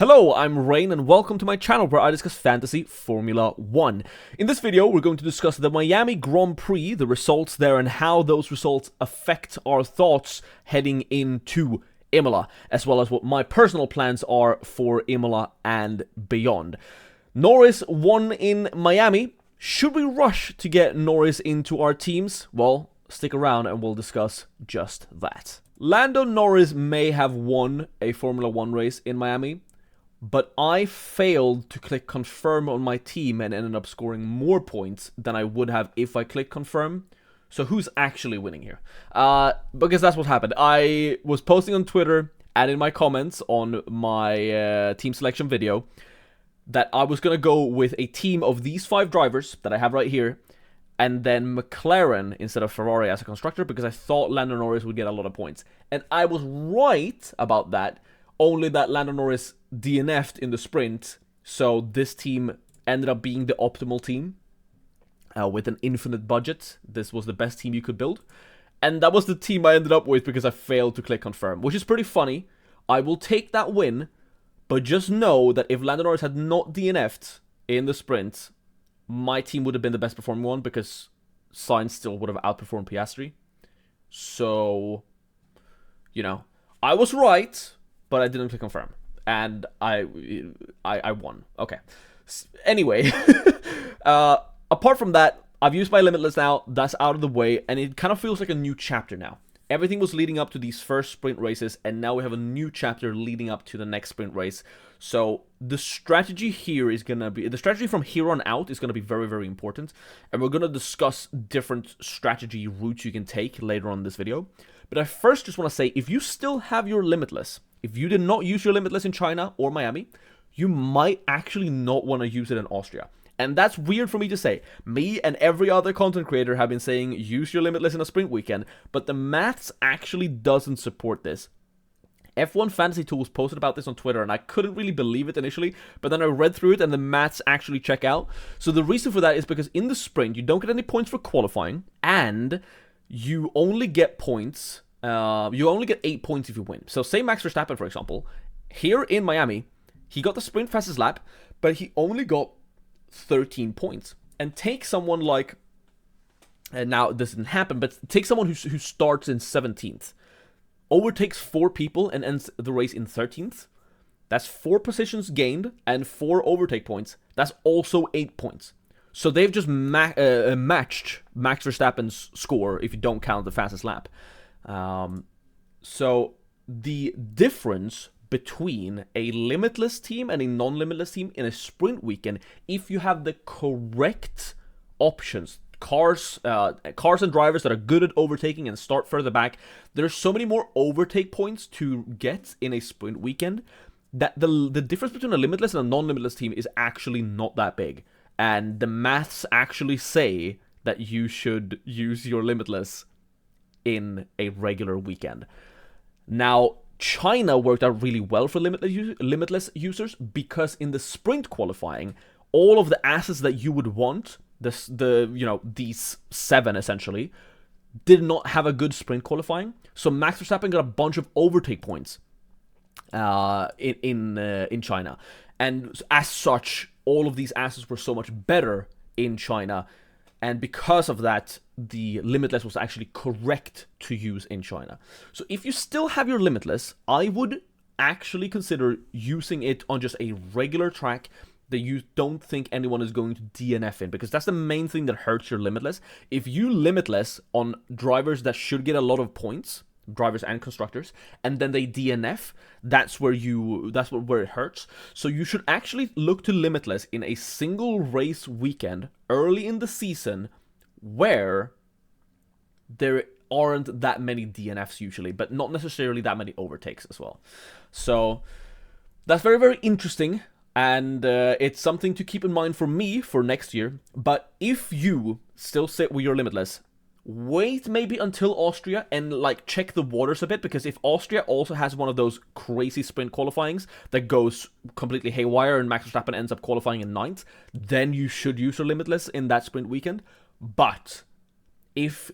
Hello, I'm Rain and welcome to my channel where I discuss fantasy Formula 1. In this video, we're going to discuss the Miami Grand Prix, the results there, and how those results affect our thoughts heading into Imola, as well as what my personal plans are for Imola and beyond. Norris won in Miami. Should we rush to get Norris into our teams? Well, stick around and we'll discuss just that. Lando Norris may have won a Formula 1 race in Miami, but I failed to click confirm on my team and ended up scoring more points than I would have if I clicked confirm. So who's actually winning here? Because that's what happened. I was posting on Twitter and in my comments on my team selection video that I was going to go with a team of these 5 drivers that I have right here, and then McLaren instead of Ferrari as a constructor, because I thought Lando Norris would get a lot of points. And I was right about that, only that Lando Norris DNF'd in the sprint, so this team ended up being the optimal team with an infinite budget. This was the best team you could build, and that was the team I ended up with because I failed to click confirm, which is pretty funny. I will take that win, but just know that if Lando Norris had not DNF'd in the sprint, my team would have been the best performing one because Sainz still would have outperformed Piastri. So, you know, I was right, but I didn't click confirm, and I won. Okay. Anyway, apart from that, I've used my Limitless now. That's out of the way, and it kind of feels like a new chapter now. Everything was leading up to these first sprint races, and now we have a new chapter leading up to the next sprint race. So the strategy here is going to be, the strategy from here on out is going to be very, very important. And we're going to discuss different strategy routes you can take later on in this video. But I first just want to say, if you still have your Limitless, if you did not use your Limitless in China or Miami, you might actually not want to use it in Austria. And that's weird for me to say. Me and every other content creator have been saying use your Limitless in a sprint weekend, but the maths actually doesn't support this. F1 Fantasy Tools posted about this on Twitter, and I couldn't really believe it initially, but then I read through it and the maths actually check out. So the reason for that is because in the sprint, you don't get any points for qualifying, and you only get points, you only get 8 points if you win. So say Max Verstappen, for example, here in Miami, he got the sprint fastest lap, but he only got 13 points. And take someone like, and now this didn't happen, but take someone who starts in 17th, overtakes 4 people and ends the race in 13th. That's 4 positions gained and 4 overtake points. That's also 8 points. So they've just matched Max Verstappen's score if you don't count the fastest lap. So the difference between a Limitless team and a non-Limitless team in a sprint weekend, if you have the correct options, cars and drivers that are good at overtaking and start further back, there's so many more overtake points to get in a sprint weekend that the difference between a Limitless and a non-Limitless team is actually not that big. And the maths actually say that you should use your Limitless in a regular weekend. Now, China worked out really well for Limitless users because in the sprint qualifying, all of the assets that you would want, these 7 essentially, did not have a good sprint qualifying. So Max Verstappen got a bunch of overtake points in China, and as such, all of these assets were so much better in China. And because of that, the Limitless was actually correct to use in China. So if you still have your Limitless, I would actually consider using it on just a regular track that you don't think anyone is going to DNF in, because that's the main thing that hurts your Limitless. If you Limitless on drivers that should get a lot of points, drivers and constructors, and then they DNF, that's where it hurts. So you should actually look to Limitless in a single race weekend early in the season where there aren't that many DNFs usually, but not necessarily that many overtakes as well. So that's very, very interesting, and it's something to keep in mind for me for next year. But if you still sit with your Limitless, wait maybe until Austria and check the waters a bit, because if Austria also has one of those crazy sprint qualifyings that goes completely haywire and Max Verstappen ends up qualifying in 9th, then you should use your Limitless in that sprint weekend. But if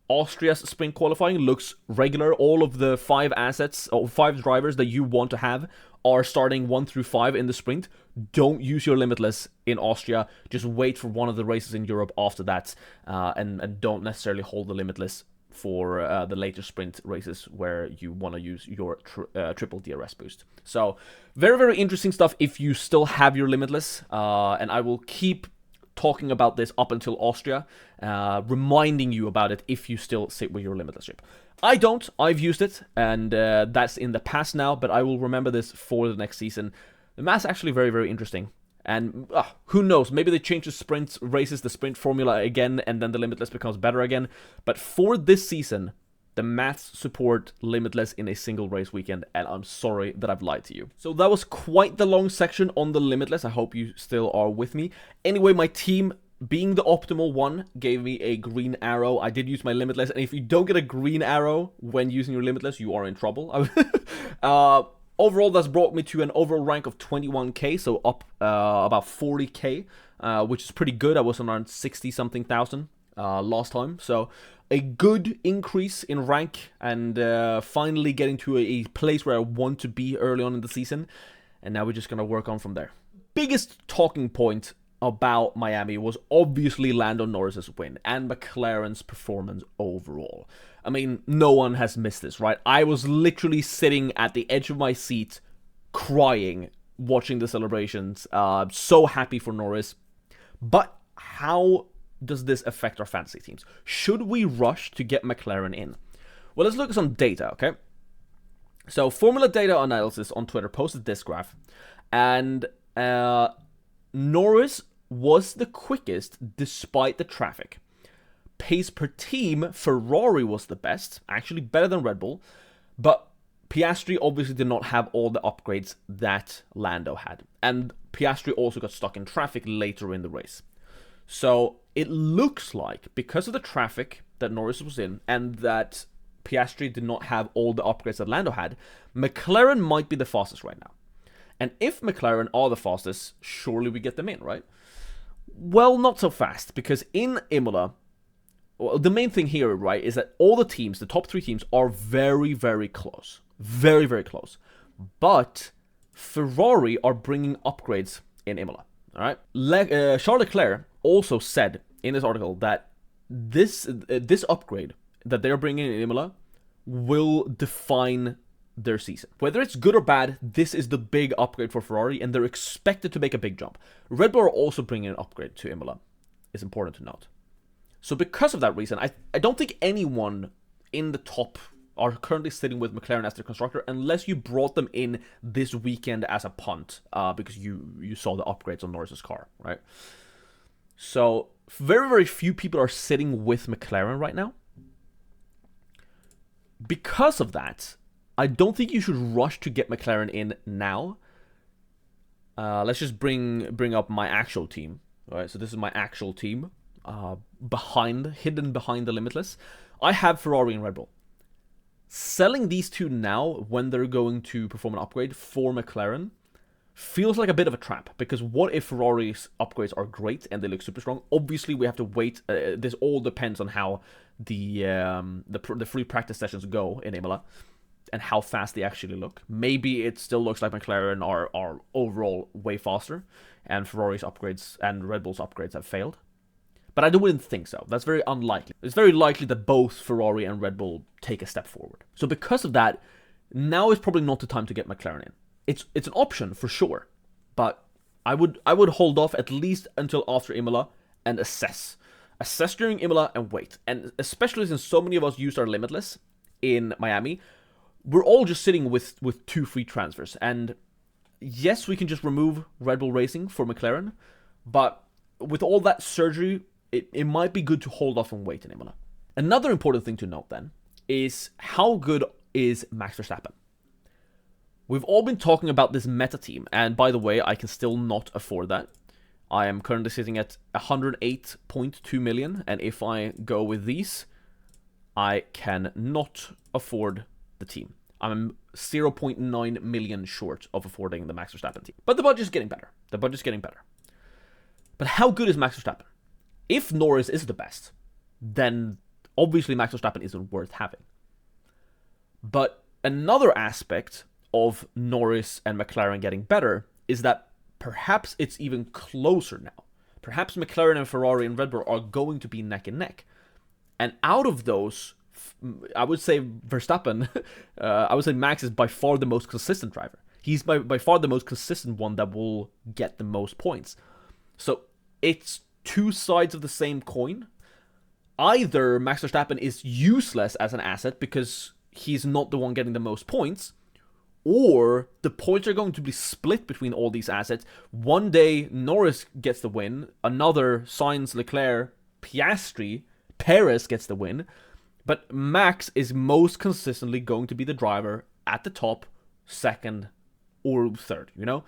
Austria's sprint qualifying looks regular, all of the 5 assets or 5 drivers that you want to have are starting 1 through 5 in the sprint, don't use your Limitless in Austria. Just wait for one of the races in Europe after that, and don't necessarily hold the Limitless for the later sprint races where you want to use your triple DRS boost. So very, very interesting stuff if you still have your Limitless, and I will keep talking about this up until Austria, reminding you about it if you still sit with your Limitless chip. I don't. I've used it, and that's in the past now, but I will remember this for the next season. The math's actually very, very interesting. And who knows, maybe they change the sprint races, the sprint formula again, and then the Limitless becomes better again. But for this season, the maths support Limitless in a single race weekend, and I'm sorry that I've lied to you. So that was quite the long section on the Limitless. I hope you still are with me. Anyway, my team, being the optimal one, gave me a green arrow. I did use my Limitless, and if you don't get a green arrow when using your Limitless, you are in trouble. Overall, that's brought me to an overall rank of 21k, so up about 40k, which is pretty good. I was around 60-something thousand last time, so a good increase in rank, and finally getting to a place where I want to be early on in the season, and now we're just going to work on from there. Biggest talking point about Miami was obviously Lando Norris's win and McLaren's performance overall. I mean, no one has missed this, right? I was literally sitting at the edge of my seat, crying, watching the celebrations. So happy for Norris. But how does this affect our fantasy teams? Should we rush to get McLaren in? Well, let's look at some data, okay? So, Formula Data Analysis on Twitter posted this graph, and Norris was the quickest despite the traffic. Pace per team, Ferrari was the best, actually better than Red Bull, but Piastri obviously did not have all the upgrades that Lando had, and Piastri also got stuck in traffic later in the race. So it looks like, because of the traffic that Norris was in, and that Piastri did not have all the upgrades that Lando had, McLaren might be the fastest right now. And if McLaren are the fastest, surely we get them in, right? Well, not so fast, because in Imola, well, the main thing here, right, is that all the teams, the top 3 teams, are very, very close. Very, very close. But Ferrari are bringing upgrades in Imola, all right? Charles Leclerc also said in this article that this upgrade that they're bringing in Imola will define their season. Whether it's good or bad, this is the big upgrade for Ferrari, and they're expected to make a big jump. Red Bull are also bringing an upgrade to Imola. It's important to note. So because of that reason, I don't think anyone in the top are currently sitting with McLaren as their constructor, unless you brought them in this weekend as a punt, because you saw the upgrades on Norris's car, right? So very, very few people are sitting with McLaren right now. Because of that, I don't think you should rush to get McLaren in now. Let's just bring up my actual team. All right, so this is my actual team, hidden behind the Limitless. I have Ferrari and Red Bull. Selling these two now when they're going to perform an upgrade for McLaren feels like a bit of a trap, because what if Ferrari's upgrades are great and they look super strong? Obviously, we have to wait. This all depends on how the free practice sessions go in Imola and how fast they actually look. Maybe it still looks like McLaren are overall way faster, and Ferrari's upgrades and Red Bull's upgrades have failed. But I wouldn't think so. That's very unlikely. It's very likely that both Ferrari and Red Bull take a step forward. So because of that, now is probably not the time to get McLaren in. It's an option for sure, but I would hold off at least until after Imola and assess during Imola and wait. And especially since so many of us used our Limitless in Miami, we're all just sitting with 2 free transfers. And yes, we can just remove Red Bull Racing for McLaren, but with all that surgery, it might be good to hold off and wait in Imola. Another important thing to note then is how good is Max Verstappen? We've all been talking about this meta team, and by the way, I can still not afford that. I am currently sitting at 108.2 million, and if I go with these, I can not afford the team. I'm 0.9 million short of affording the Max Verstappen team. But the budget's getting better. But how good is Max Verstappen? If Norris is the best, then obviously Max Verstappen isn't worth having. But another aspect of Norris and McLaren getting better is that perhaps it's even closer now. Perhaps McLaren and Ferrari and Red Bull are going to be neck and neck. And out of those, I would say Verstappen, I would say Max is by far the most consistent driver. He's by far the most consistent one that will get the most points. So it's two sides of the same coin. Either Max Verstappen is useless as an asset because he's not the one getting the most points, or the points are going to be split between all these assets. One day, Norris gets the win. Another, Sainz, Leclerc, Piastri, Perez gets the win. But Max is most consistently going to be the driver at the top, second or third, you know?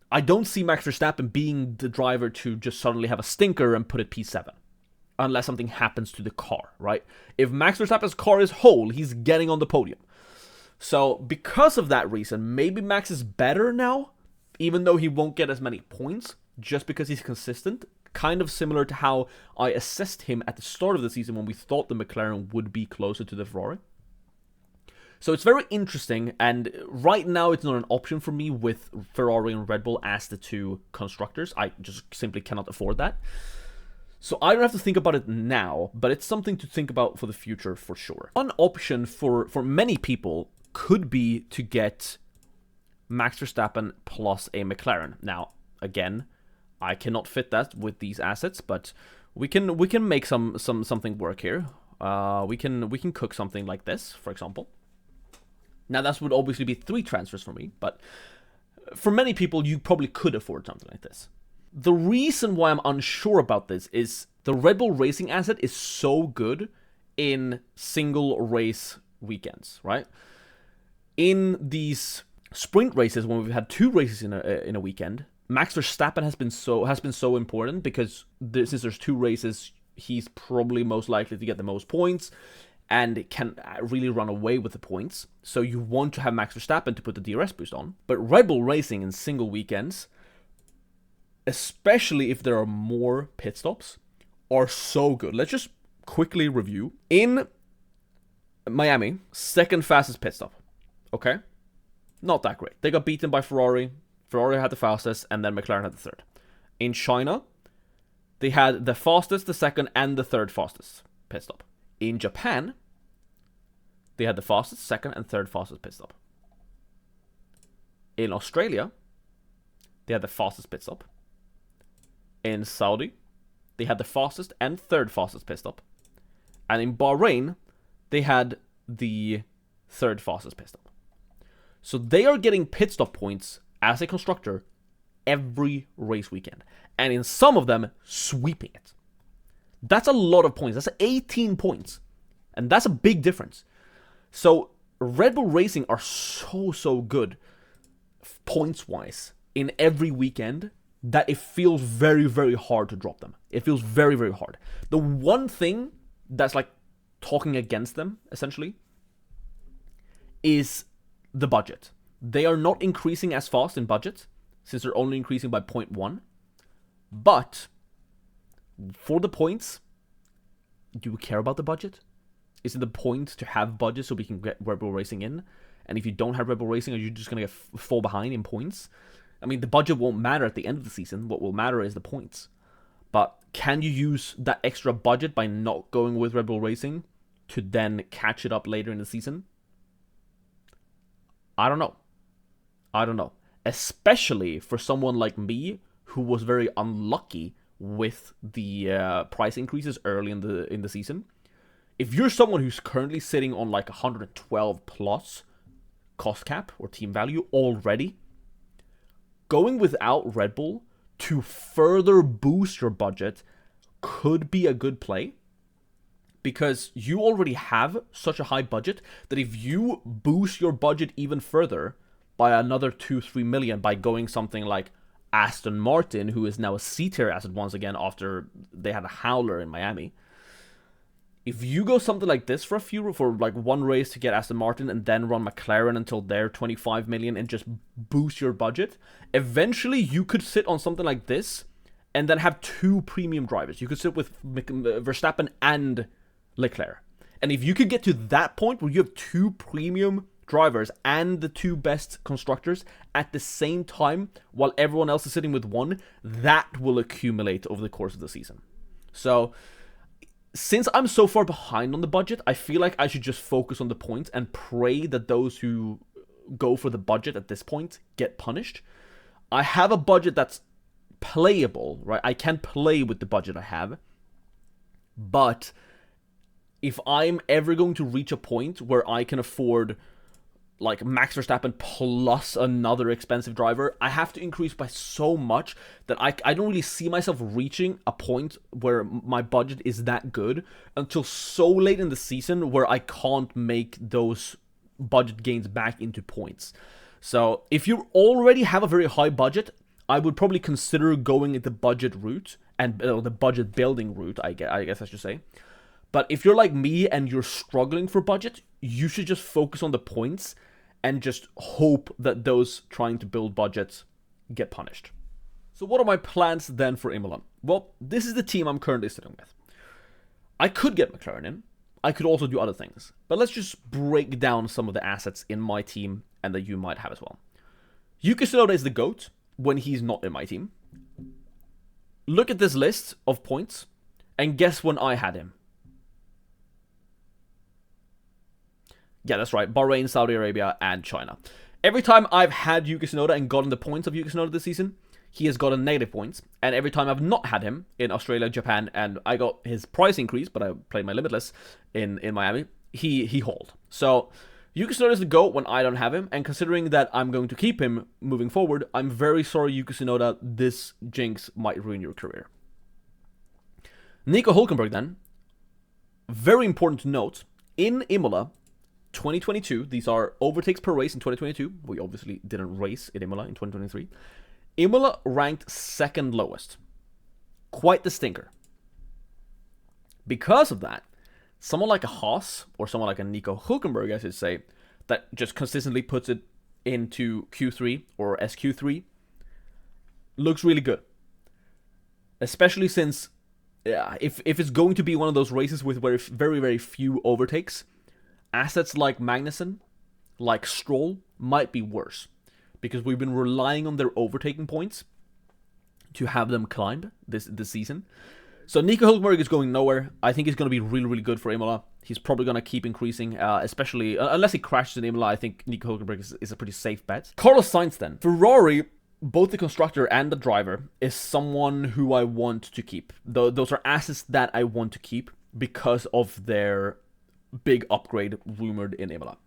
I don't see Max Verstappen being the driver to just suddenly have a stinker and put it P7. Unless something happens to the car, right? If Max Verstappen's car is whole, he's getting on the podium. So, because of that reason, maybe Max is better now, even though he won't get as many points, just because he's consistent. Kind of similar to how I assessed him at the start of the season when we thought the McLaren would be closer to the Ferrari. So it's very interesting, and right now it's not an option for me with Ferrari and Red Bull as the two constructors. I just simply cannot afford that. So I don't have to think about it now, but it's something to think about for the future for sure. One option for many people could be to get Max Verstappen plus a McLaren. Now, again, I cannot fit that with these assets, but we can make something work here. We can cook something like this, for example. Now, that would obviously be 3 transfers for me, but for many people, you probably could afford something like this. The reason why I'm unsure about this is the Red Bull Racing asset is so good in single race weekends, right? In these sprint races, when we've had 2 races in a weekend, Max Verstappen has been so important because since there's 2 races, he's probably most likely to get the most points and can really run away with the points. So you want to have Max Verstappen to put the DRS boost on. But Red Bull Racing in single weekends, especially if there are more pit stops, are so good. Let's just quickly review. In Miami, second fastest pit stop. Okay? Not that great. They got beaten by Ferrari. Ferrari had the fastest, and then McLaren had the third. In China, they had the fastest, the second, and the third fastest pit stop. In Japan, they had the fastest, second, and third fastest pit stop. In Australia, they had the fastest pit stop. In Saudi, they had the fastest and third fastest pit stop. And in Bahrain, they had the third fastest pit stop. So they are getting pit stop points as a constructor every race weekend. And in some of them, sweeping it. That's a lot of points. That's 18 points. And that's a big difference. So Red Bull Racing are so good points-wise in every weekend that it feels very, very hard to drop them. It feels very, very hard. The one thing that's like talking against them, essentially, is the budget. They are not increasing as fast in budget, since they're only increasing by 0.1. But for the points, do you care about the budget? Is it the point to have budget so we can get Red Bull Racing in? And if you don't have Red Bull Racing, are you just going to fall behind in points? I mean, the budget won't matter at the end of the season. What will matter is the points. But can you use that extra budget by not going with Red Bull Racing to then catch it up later in the season? I don't know. Especially for someone like me who was very unlucky with the price increases early in the season. If you're someone who's currently sitting on like 112 plus cost cap or team value already, going without Red Bull to further boost your budget could be a good play, because you already have such a high budget that if you boost your budget even further by another 2-3 million by going something like Aston Martin, who is now a C-tier asset once again after they had a howler in Miami. If you go something like this for like one race to get Aston Martin and then run McLaren until they're 25 million and just boost your budget, eventually you could sit on something like this and then have 2 premium drivers. You could sit with Verstappen and Leclerc. And if you could get to that point where you have 2 premium drivers and the 2 best constructors at the same time while everyone else is sitting with 1, that will accumulate over the course of the season. So since I'm so far behind on the budget, I feel like I should just focus on the points and pray that those who go for the budget at this point get punished. I have a budget that's playable, right? I can play with the budget I have, but if I'm ever going to reach a point where I can afford like Max Verstappen plus another expensive driver, I have to increase by so much that I don't really see myself reaching a point where my budget is that good until so late in the season where I can't make those budget gains back into points. So if you already have a very high budget, I would probably consider going the budget route and the budget building route, I guess I should say. But if you're like me and you're struggling for budget, you should just focus on the points and just hope that those trying to build budgets get punished. So what are my plans then for Imola? Well, this is the team I'm currently sitting with. I could get McLaren in. I could also do other things. But let's just break down some of the assets in my team and that you might have as well. Yuki Tsunoda is the GOAT when he's not in my team. Look at this list of points and guess when I had him. Yeah, that's right. Bahrain, Saudi Arabia, and China. Every time I've had Yuki Tsunoda and gotten the points of Yuki Tsunoda this season, he has gotten negative points. And every time I've not had him in Australia, Japan, and I got his price increase, but I played my Limitless in Miami, he hauled. So Yuki Tsunoda is the GOAT when I don't have him, and considering that I'm going to keep him moving forward, I'm very sorry, Yuki Tsunoda, this jinx might ruin your career. Nico Hülkenberg then, very important to note, in Imola, 2022, these are overtakes per race in 2022. We obviously didn't race in Imola in 2023. Imola ranked 2nd lowest. Quite the stinker. Because of that, someone like a Haas, or someone like a Nico Hülkenberg, I should say, that just consistently puts it into Q3 or SQ3, looks really good. Especially since, if it's going to be one of those races with very, very few overtakes, assets like Magnussen, like Stroll, might be worse. Because we've been relying on their overtaking points to have them climb this season. So Nico Hülkenberg is going nowhere. I think he's going to be really, really good for Imola. He's probably going to keep increasing, especially, unless he crashes in Imola, I think Nico Hülkenberg is a pretty safe bet. Carlos Sainz then. Ferrari, both the constructor and the driver, is someone who I want to keep. Those are assets that I want to keep because of their big upgrade rumored in Imola.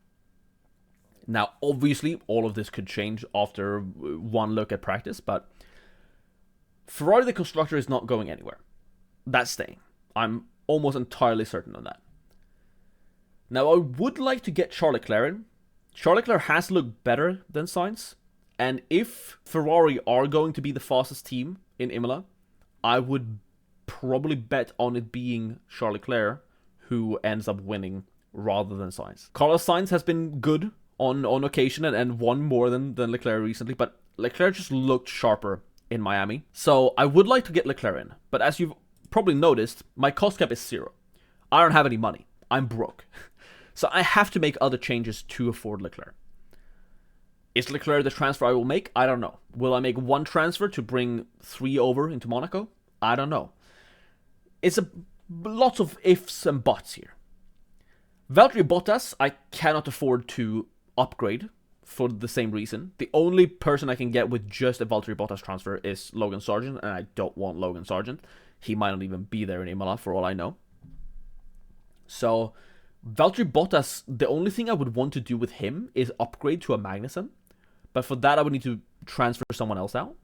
Now, obviously, all of this could change after one look at practice, but Ferrari the constructor is not going anywhere. That's staying. I'm almost entirely certain of that. Now, I would like to get Charles Leclerc in. Charles Leclerc has looked better than Sainz, and if Ferrari are going to be the fastest team in Imola, I would probably bet on it being Charles Leclerc who ends up winning rather than Sainz. Carlos Sainz has been good on occasion and won more than Leclerc recently, but Leclerc just looked sharper in Miami. So I would like to get Leclerc in, but as you've probably noticed, my cost cap is 0. I don't have any money. I'm broke. So I have to make other changes to afford Leclerc. Is Leclerc the transfer I will make? I don't know. Will I make 1 transfer to bring 3 over into Monaco? I don't know. It's lots of ifs and buts here. Valtteri Bottas, I cannot afford to upgrade for the same reason. The only person I can get with just a Valtteri Bottas transfer is Logan Sargent, and I don't want Logan Sargent. He might not even be there in Imola for all I know. So, Valtteri Bottas, the only thing I would want to do with him is upgrade to a Magnussen. But for that, I would need to transfer someone else out.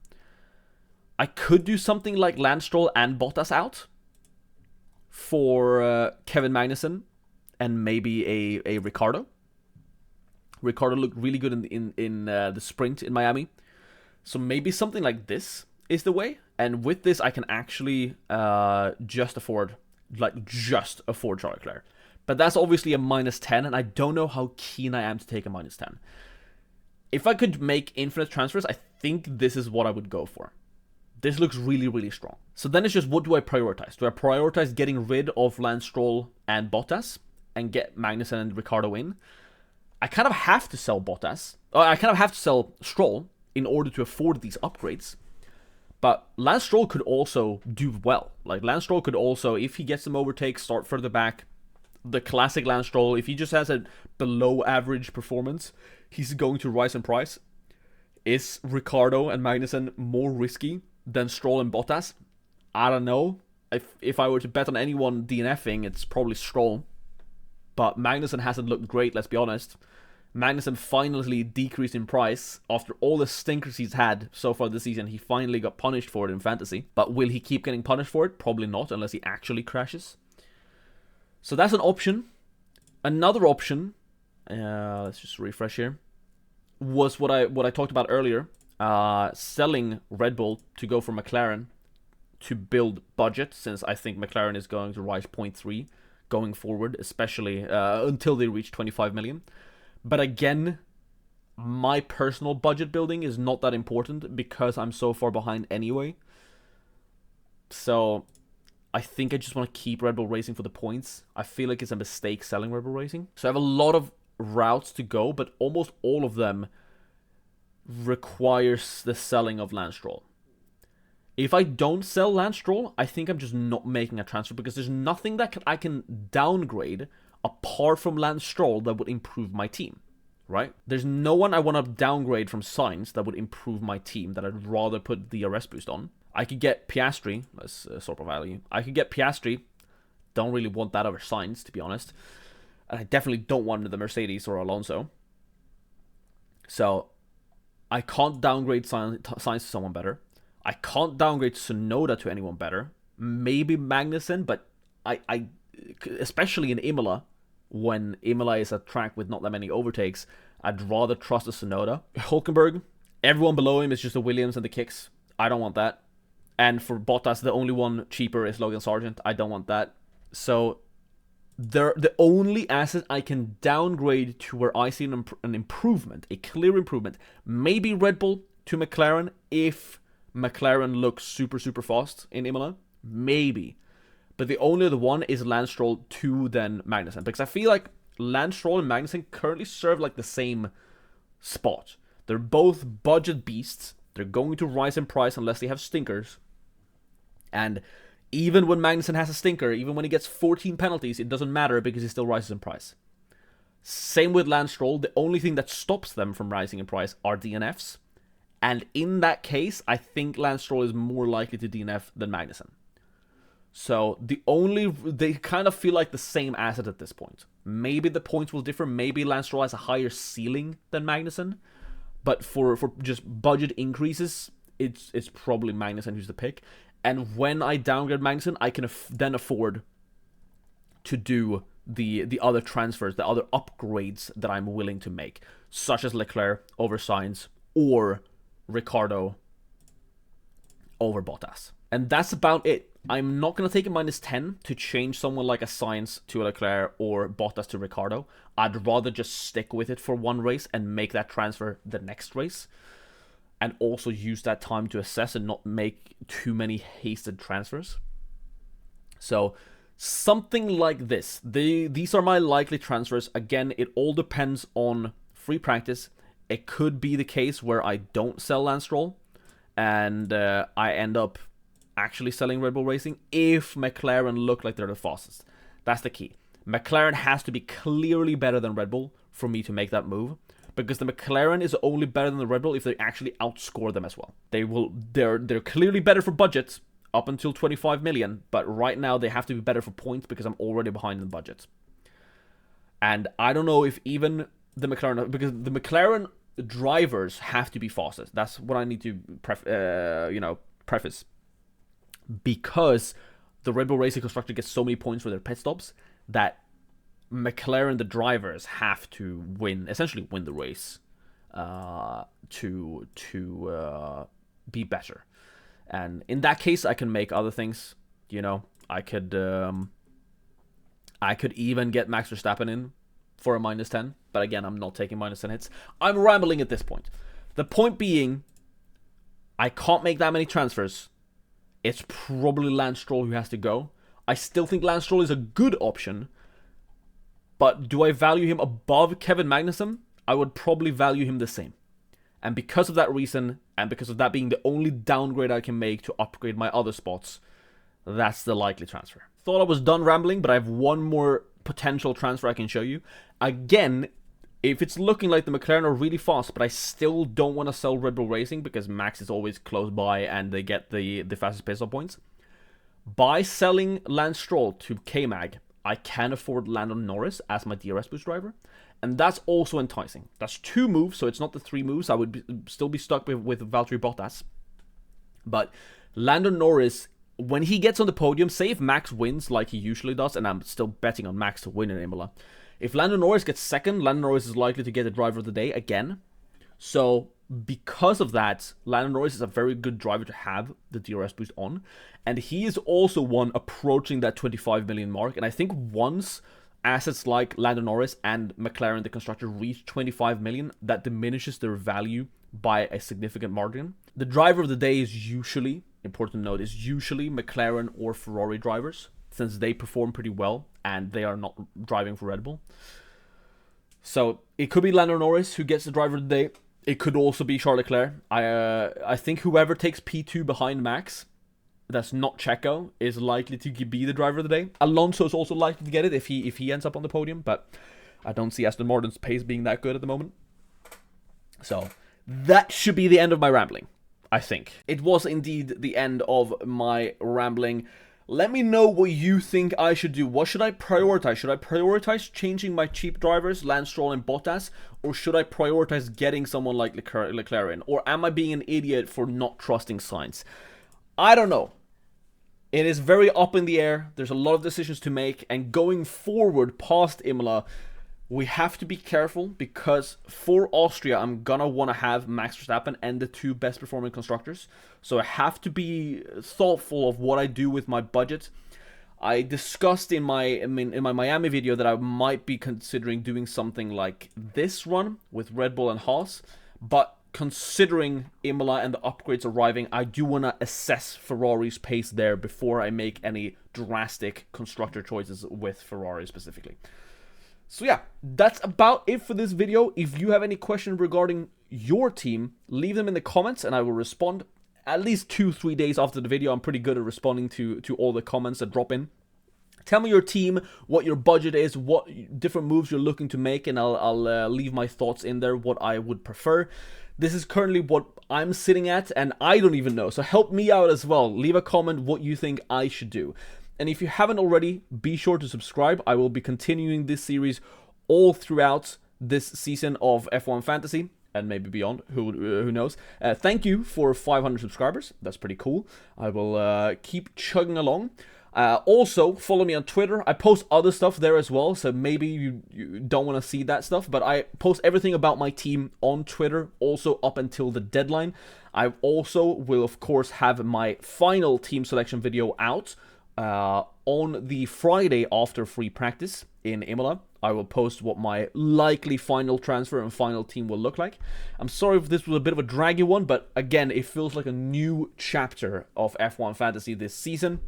I could do something like Lance Stroll and Bottas out for Kevin Magnussen and maybe a Ricciardo. Ricciardo looked really good in the sprint in Miami. So maybe something like this is the way. And with this, I can actually just afford Charles Leclerc. But that's obviously a -10, and I don't know how keen I am to take a -10. If I could make infinite transfers, I think this is what I would go for. This looks really, really strong. So then it's just, what do I prioritize? Do I prioritize getting rid of Lance Stroll and Bottas and get Magnussen and Ricciardo in? I kind of have to sell Bottas. I kind of have to sell Stroll in order to afford these upgrades. But Lance Stroll could also do well. Like, Lance Stroll could also, if he gets some overtakes, start further back. The classic Lance Stroll, if he just has a below average performance, he's going to rise in price. Is Ricciardo and Magnussen more risky than Stroll and Bottas? I don't know. If I were to bet on anyone DNFing, it's probably Stroll. But Magnussen hasn't looked great, let's be honest. Magnussen finally decreased in price after all the stinkers he's had so far this season. He finally got punished for it in fantasy. But will he keep getting punished for it? Probably not, unless he actually crashes. So that's an option. Another option, let's just refresh here, was what I talked about earlier. Selling Red Bull to go for McLaren to build budget, since I think McLaren is going to rise 0.3 going forward, especially until they reach 25 million. But again, my personal budget building is not that important because I'm so far behind anyway. So I think I just want to keep Red Bull Racing for the points. I feel like it's a mistake selling Red Bull Racing. So I have a lot of routes to go, but almost all of them requires the selling of Lance Stroll. If I don't sell Lance Stroll, I think I'm just not making a transfer because there's nothing that I can downgrade apart from Lance Stroll that would improve my team, right? There's no one I want to downgrade from Sainz that would improve my team that I'd rather put the DRS boost on. I could get Piastri, that's sort of value. I could get Piastri, don't really want that over Sainz, to be honest. And I definitely don't want the Mercedes or Alonso. So, I can't downgrade Sainz to someone better. I can't downgrade Tsunoda to anyone better. Maybe Magnussen, but I especially in Imola, when Imola is a track with not that many overtakes, I'd rather trust a Tsunoda. Hulkenberg, everyone below him is just the Williams and the kicks. I don't want that. And for Bottas, the only one cheaper is Logan Sargent. I don't want that. So, the only asset I can downgrade to where I see an improvement, a clear improvement, maybe Red Bull to McLaren if McLaren looks super, super fast in Imola. Maybe. But the only other one is Lance Stroll to then Magnussen. Because I feel like Lance Stroll and Magnussen currently serve like the same spot. They're both budget beasts. They're going to rise in price unless they have stinkers. And even when Magnussen has a stinker, even when he gets 14 penalties, it doesn't matter because he still rises in price. Same with Lance Stroll. The only thing that stops them from rising in price are DNFs. And in that case, I think Lance Stroll is more likely to DNF than Magnussen. So they kind of feel like the same asset at this point. Maybe the points will differ. Maybe Lance Stroll has a higher ceiling than Magnussen. But for just budget increases, it's probably Magnussen who's the pick. And when I downgrade Magnussen, I can then afford to do the other transfers, the other upgrades that I'm willing to make, such as Leclerc over Sainz or Ricciardo over Bottas. And that's about it. I'm not going to take a -10 to change someone like a Sainz to a Leclerc or Bottas to Ricciardo. I'd rather just stick with it for one race and make that transfer the next race. And also use that time to assess and not make too many hasted transfers. So, something like this. These are my likely transfers. Again, it all depends on free practice. It could be the case where I don't sell Lance Stroll and I end up actually selling Red Bull Racing if McLaren look like they're the fastest. That's the key. McLaren has to be clearly better than Red Bull for me to make that move. Because the McLaren is only better than the Red Bull if they actually outscore them as well. They're clearly better for budget up until 25 million, but right now they have to be better for points because I'm already behind in the budget. And I don't know if even the McLaren, because the McLaren drivers have to be fastest. That's what I need to preface. Because the Red Bull Racing constructor gets so many points for their pit stops that McLaren, the drivers, have to essentially win the race to be better. And in that case, I can make other things. I could even get Max Verstappen in for a -10. But again, I'm not taking -10 hits. I'm rambling at this point. The point being, I can't make that many transfers. It's probably Lance Stroll who has to go. I still think Lance Stroll is a good option. But do I value him above Kevin Magnussen? I would probably value him the same. And because of that reason, and because of that being the only downgrade I can make to upgrade my other spots, that's the likely transfer. Thought I was done rambling, but I have one more potential transfer I can show you. Again, if it's looking like the McLaren are really fast, but I still don't want to sell Red Bull Racing because Max is always close by and they get the fastest pit-stop points. By selling Lance Stroll to K-Mag, I can afford Lando Norris as my DRS boost driver. And that's also enticing. That's 2 moves, so it's not the 3 moves. I would still be stuck with Valtteri Bottas. But Lando Norris, when he gets on the podium, say if Max wins like he usually does, and I'm still betting on Max to win in Imola. If Lando Norris gets second, Lando Norris is likely to get the driver of the day again. So because of that, Lando Norris is a very good driver to have the DRS boost on. And he is also one approaching that 25 million mark. And I think once assets like Lando Norris and McLaren, the constructor, reach 25 million, that diminishes their value by a significant margin. The driver of the day is usually, important to note, is usually McLaren or Ferrari drivers, since they perform pretty well and they are not driving for Red Bull. So it could be Lando Norris who gets the driver of the day. It could also be Charles Leclerc. I think whoever takes P2 behind Max, that's not Checo, is likely to be the driver of the day. Alonso is also likely to get it if he ends up on the podium, but I don't see Aston Martin's pace being that good at the moment. So that should be the end of my rambling, I think. It was indeed the end of my rambling. Let me know what you think I should do. What should I prioritize? Should I prioritize changing my cheap drivers, Lance Stroll and Bottas? Or should I prioritize getting someone like Leclerc in? Or am I being an idiot for not trusting Sainz? I don't know. It is very up in the air. There's a lot of decisions to make. And going forward past Imola, we have to be careful because for Austria, I'm gonna want to have Max Verstappen and the 2 best performing constructors. So I have to be thoughtful of what I do with my budget. I discussed in my Miami video that I might be considering doing something like this run with Red Bull and Haas, but considering Imola and the upgrades arriving, I do want to assess Ferrari's pace there before I make any drastic constructor choices with Ferrari specifically. So yeah, that's about it for this video. If you have any questions regarding your team, leave them in the comments and I will respond at least 2-3 days after the video. I'm pretty good at responding to all the comments that drop in. Tell me your team, what your budget is, what different moves you're looking to make, and I'll leave my thoughts in there, what I would prefer. This is currently what I'm sitting at, and I don't even know. So help me out as well. Leave a comment what you think I should do. And if you haven't already, be sure to subscribe. I will be continuing this series all throughout this season of F1 Fantasy, and maybe beyond, who knows. Thank you for 500 subscribers. That's pretty cool. I will keep chugging along. Also, follow me on Twitter. I post other stuff there as well, so maybe you don't want to see that stuff, but I post everything about my team on Twitter, also up until the deadline. I also will, of course, have my final team selection video out on the Friday after free practice in Imola. I will post what my likely final transfer and final team will look like. I'm sorry if this was a bit of a draggy one, but again, it feels like a new chapter of F1 Fantasy this season.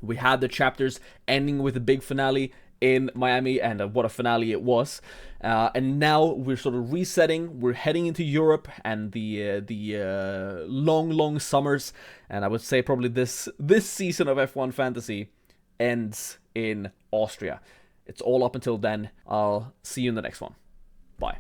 We had the chapters ending with a big finale in Miami, and what a finale it was. And now we're sort of resetting. We're heading into Europe and the long summers. And I would say probably this season of F1 Fantasy ends in Austria. It's all up until then. I'll see you in the next one. Bye.